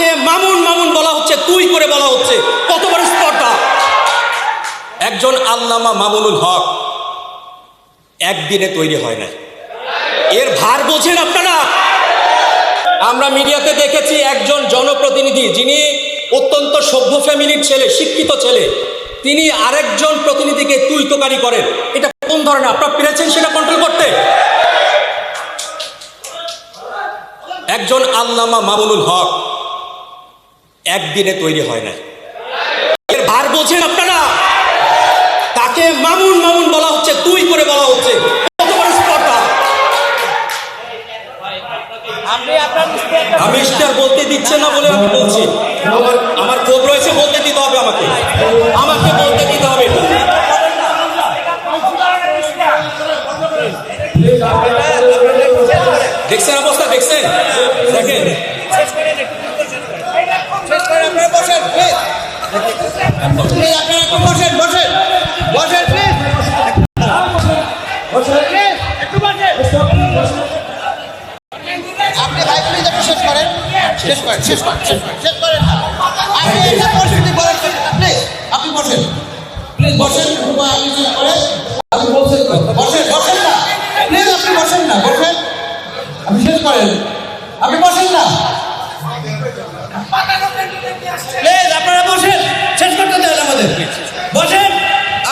তাকে মামুন মামুন বলা হচ্ছে, তুই করে বলা হচ্ছে, কত বড় স্পর্ধা। একজন আল্লামা মামুনুল হক একদিনে তৈরি হয় না, এর ভার বোঝেন আপনারা। আমরা মিডিয়াতে দেখেছি একজন জনপ্রতিনিধি যিনি অত্যন্ত সভ্য ফ্যামিলির ছেলে, শিক্ষিত ছেলে, তিনি আরেকজন প্রতিনিধিকে তুই তোকারি করেন। এটা কোন ধরনের? আপনারা পেরেছেন সেটা কন্ট্রোল করতে? একজন আল্লামা মামুনুল হক একদিনে তৈরি হয় না, এর ভার বোঝেন আপনারা। তাকে মামুন মামুন বলা হচ্ছে, তুই করে বলা হচ্ছে, কত বড় স্পর্ধা। আমি স্টার বলতে দিচ্ছে না বলে আমি বলছি, আমার ক্ষোভ রয়েছে, বলতে দিতে হবে, আমাকে বলতে দিতে হবে। দেখছেন অবস্থা, দেখছেন, দেখেন। আপনি ভাই প্লিজ একটু শেষ করেন, শেষ করেন, শেষ করেন, শেষ করেন। আপনি এটা পরিস্থিতি বলেন, প্লিজ আপনি বসেন, প্লিজ বসেন, আপনি শেষ করেন। আপনি বলছেন বসেন, বসেন না প্লিজ, আপনি বসেন না, বসেন, আপনি শেষ করেন, আপনি বসেন না প্লিজ, আপনারা বসেন, শেষ করতে দেন আমাদের, বসেন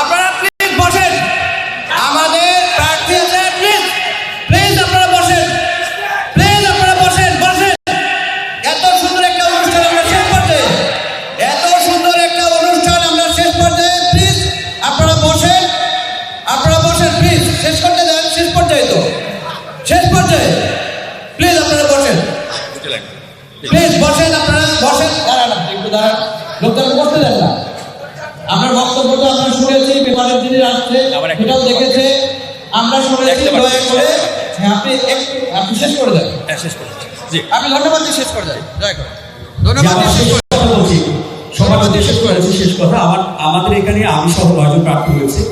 আপনারা, প্লিজ বসেন, আমাদের প্রার্থী আছে, প্লিজ প্লিজ আপনারা বসেন, প্লিজ আপনারা বসেন, বসেন। এত সুন্দর একটা অনুষ্ঠান আমরা শেষ পর্যায়ে, এত সুন্দর একটা অনুষ্ঠান আমরা শেষ পর্যায়ে, প্লিজ আপনারা বসেন, আপনারা বসেন, প্লিজ শেষ করতে দেন, শেষ পর্যায়ে তো, শেষ পর্যায়ে, প্লিজ আপনারা বসেন, প্লিজ বসেন, আপনারা বসেন, দাঁড়ান, একটু দাঁড়ান, লোকটাকে বসতে দেন না। আপনার বক্তব্য তো আমরা শুনেছি, পেপারের যিনি আসছে সেটাও দেখেছে, আমরা শুনেছি, দয়া করে আপনি শেষ করে দেন, শেষ করে আমি ধন্যবাদ দিয়ে শেষ করে দেন, দয়া করে ধন্যবাদ দিয়ে শেষ করে দেন। বলছি সবার শেষ করেছি, শেষ কথা। আমাদের এখানে আমি সহ 9 জন প্রার্থী হয়েছে।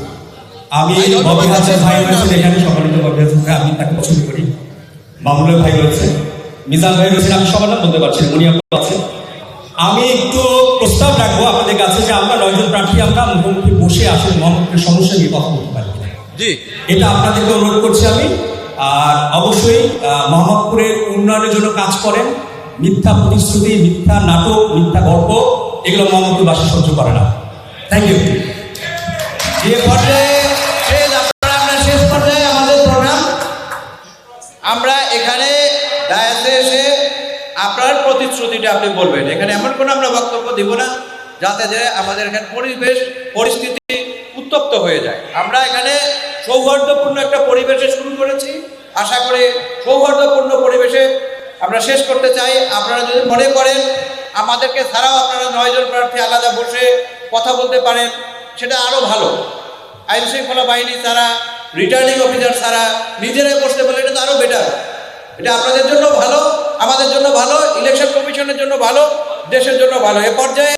আমি ববি হাসান ভাই হয়েছেন এখানে, সম্মানিত ববি হাসান ভাই, আমি তাকে পছন্দ করি। মামুনুল ভাই রয়েছে, মিজান ভাই রয়েছেন, আমি সবার নাম বলতে পারছি, মনিয়া আছে। আমি একটু প্রস্তাব রাখবো আপনাদের কাছে যে আমরা 9 জন প্রার্থী আমরা মুখোমুখি বসে আসলে মোহাম্মদপুরের সমস্যা নিয়ে কথা বলতে পারি, এটা আপনাদেরকে অনুরোধ করছি আমি। আর অবশ্যই মোহাম্মদপুরের উন্নয়নের জন্য কাজ করেন। মিথ্যা প্রতিশ্রুতি, মিথ্যা নাটক, মিথ্যা গল্প, এগুলো মোহাম্মদপুরবাসী সহ্য করে না। Thank you. যে পর্যায়ে আমরা শেষ পর্যায়ে আমাদের প্রোগ্রাম, আমরা এখানে ডায়াসে এসে আপনার প্রতিশ্রুতিটা আপনি বলবেন। এখানে এমন কোনো আমরা বক্তব্য দিব না যাতে যে আমাদের এখানে পরিস্থিতি উত্তপ্ত হয়ে যায়। আমরা এখানে সৌহার্দ্যপূর্ণ একটা পরিবেশে শুরু করেছি, আশা করি সৌহার্দ্যপূর্ণ পরিবেশে আমরা শেষ করতে চাই। আপনারা যদি মনে করেন আমাদেরকে ছাড়াও আপনারা 9 জন প্রার্থী আলাদা বসে কথা বলতে পারেন, সেটা আরও ভালো। আইন শৃঙ্খলা বাহিনী ছাড়া, রিটার্নিং অফিসার ছাড়া নিজেরাই বসতে পারলে এটা তো আরও বেটার। এটা আপনাদের জন্য ভালো, আমাদের জন্য ভালো, ইলেকশন কমিশনের জন্য ভালো, দেশের জন্য ভালো। এ পর্যায়ে